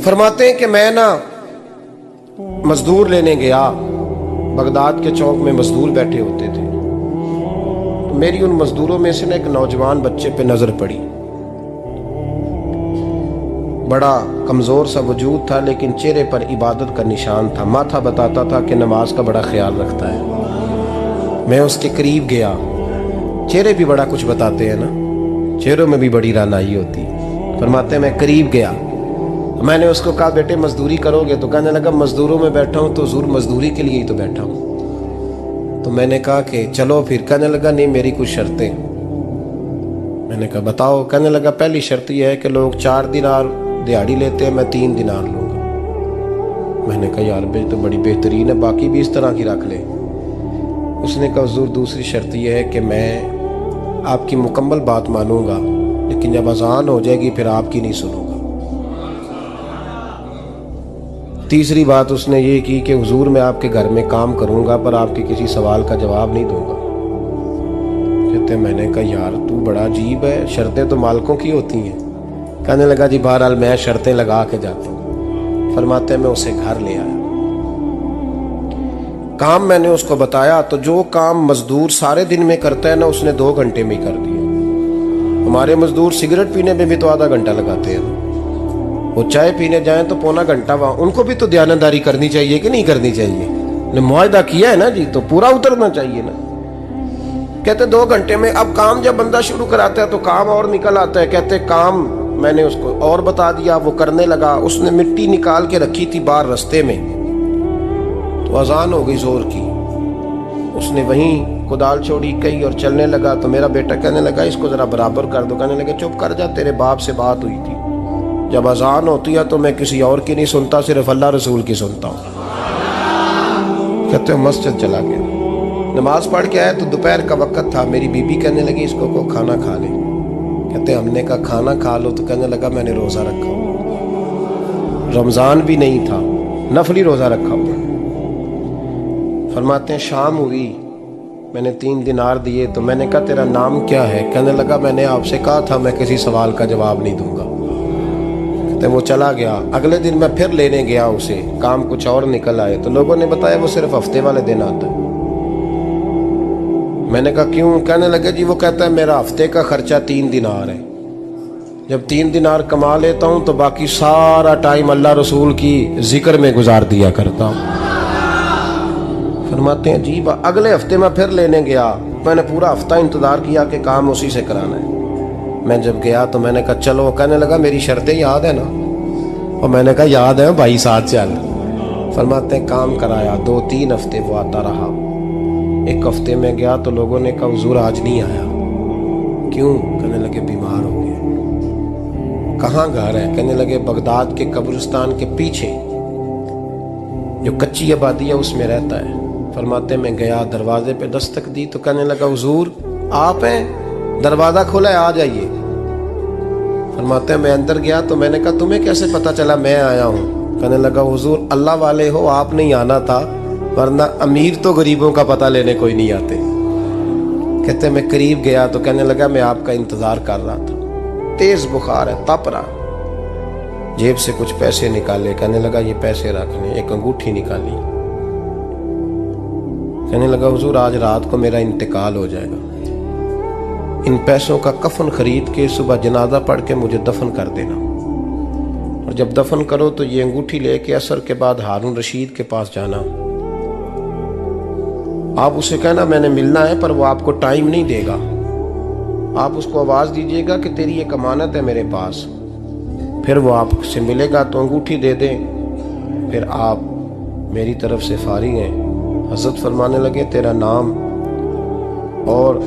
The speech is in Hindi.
फरमाते हैं कि मैं ना मजदूर लेने गया, बगदाद के चौक में मजदूर बैठे होते थे। तो मेरी उन मजदूरों में से ना एक नौजवान बच्चे पे नजर पड़ी। बड़ा कमजोर सा वजूद था, लेकिन चेहरे पर इबादत का निशान था। माथा बताता था कि नमाज का बड़ा ख्याल रखता है। मैं उसके करीब गया। चेहरे भी बड़ा कुछ बताते हैं ना, चेहरों में भी बड़ी रानाई होती है। फरमाते हैं मैं करीब गया, मैंने उसको कहा बेटे मजदूरी करोगे? तो कहने लगा मजदूरों में बैठा हूँ तो ज़रूर मजदूरी के लिए ही तो बैठा हूँ। तो मैंने कहा कि चलो फिर। कहने लगा नहीं, मेरी कुछ शर्तें। मैंने कहा बताओ? कहने लगा पहली शर्त यह है कि लोग 4 दिनार दिहाड़ी लेते हैं, मैं 3 दिनार लूँगा। मैंने कहा यार भाई तो बड़ी बेहतरीन है, बाकी भी इस तरह की रख ले। उसने कहा हुजूर दूसरी शर्त यह है कि मैं आपकी मुकम्मल बात मानूंगा, लेकिन जब अजान हो जाएगी फिर आपकी नहीं सुनूंगा। तीसरी बात उसने ये की कि हुजूर मैं आपके घर में काम करूंगा पर आपके किसी सवाल का जवाब नहीं दूंगा। कहते मैंने कहा यार तू बड़ा अजीब है, शर्तें तो मालिकों की होती हैं। कहने लगा जी बहरहाल मैं शर्तें लगा के जाता हूँ। फरमाते मैं उसे घर ले आया, काम मैंने उसको बताया तो जो काम मजदूर सारे दिन में करता है ना, उसने 2 घंटे में ही कर दिया। हमारे मजदूर सिगरेट पीने में भी तो आधा घंटा लगाते हैं, वो चाय पीने जाएं तो पौना घंटा। वहां उनको भी तो दयानतदारी करनी चाहिए कि नहीं करनी चाहिए? ने मुआहदा किया है ना जी, तो पूरा उतरना चाहिए ना। कहते 2 घंटे में। अब काम जब बंदा शुरू कराता है तो काम और निकल आता है। कहते काम मैंने उसको और बता दिया, वो करने लगा। उसने मिट्टी निकाल के रखी थी बाहर रास्ते में, तो अजान हो गई जोर की। उसने वहीं कुदाल छोड़ी कही और चलने लगा। तो मेरा बेटा कहने लगा इसको जरा बराबर कर दो। कहने लगे चुप कर जा, तेरे बाप से बात हुई थी, जब अजान होती है तो मैं किसी और की नहीं सुनता, सिर्फ अल्लाह रसूल की सुनता हूँ। कहते मस्जिद चला गया, नमाज पढ़ के आया तो दोपहर का वक्त था। मेरी बीबी कहने लगी इसको को खाना खा ले। कहते हमने कहा खाना खा लो। तो कहने लगा मैंने रोज़ा रखा हुआ, रमज़ान भी नहीं था, नफली रोज़ा रखा हुआ। फरमाते हैं शाम हुई, मैंने 3 दिनार दिए। तो मैंने कहा तेरा नाम क्या है? कहने लगा मैंने आपसे कहा था मैं किसी सवाल का जवाब नहीं दूंगा। तो वो चला गया। अगले दिन मैं फिर लेने गया उसे, काम कुछ और निकल आए। तो लोगों ने बताया वो सिर्फ हफ्ते वाले दिन आता है। मैंने कहा क्यों? कहने लगे जी वो कहता है मेरा हफ्ते का खर्चा 3 दिनार है, जब 3 दिनार कमा लेता हूं तो बाकी सारा टाइम अल्लाह रसूल की जिक्र में गुजार दिया करता हूं। फरमाते हैं अजीब। अगले हफ्ते मैं फिर लेने गया, मैंने पूरा हफ्ता इंतजार किया कि काम उसी से कराना है। मैं जब गया तो मैंने कहा चलो। कहने लगा मेरी शर्तें याद है ना? और मैंने कहा याद है भाई, साथ चल। फरमाते हैं काम कराया, 2-3 हफ्ते वो आता रहा। 1 हफ्ते में गया तो लोगों ने कहा हुजूर आज नहीं आया। क्यों? कहने लगे बीमार हो गया। कहाँ घर है? कहने लगे बगदाद के कब्रिस्तान के पीछे जो कच्ची आबादी है उसमें रहता है। फरमाते मैं गया, दरवाजे पे दस्तक दी तो कहने लगा हुजूर आप हैं? दरवाजा खोला है, आ जाइए। फरमाते हैं मैं अंदर गया तो मैंने कहा तुम्हें कैसे पता चला मैं आया हूँ? कहने लगा हुजूर अल्लाह वाले हो, आप नहीं आना था, वरना अमीर तो गरीबों का पता लेने कोई नहीं आते। कहते मैं करीब गया तो कहने लगा मैं आपका इंतजार कर रहा था, तेज बुखार है, तप रहा। जेब से कुछ पैसे निकाले, कहने लगा ये पैसे रखने। एक अंगूठी निकाली, कहने लगा हुजूर आज रात को मेरा इंतकाल हो जाएगा, इन पैसों का कफन खरीद के सुबह जनाजा पढ़ के मुझे दफन कर देना, और जब दफन करो तो ये अंगूठी लेके असर के बाद हारून रशीद के पास जाना। आप उसे कहना मैंने मिलना है पर वो आपको टाइम नहीं देगा। आप उसको आवाज दीजिएगा कि तेरी एक अमानत है मेरे पास, फिर वो आपसे मिलेगा तो अंगूठी दे दें, फिर आप मेरी तरफ से फारिग हैं। हज़रत फरमाने लगे तेरा नाम और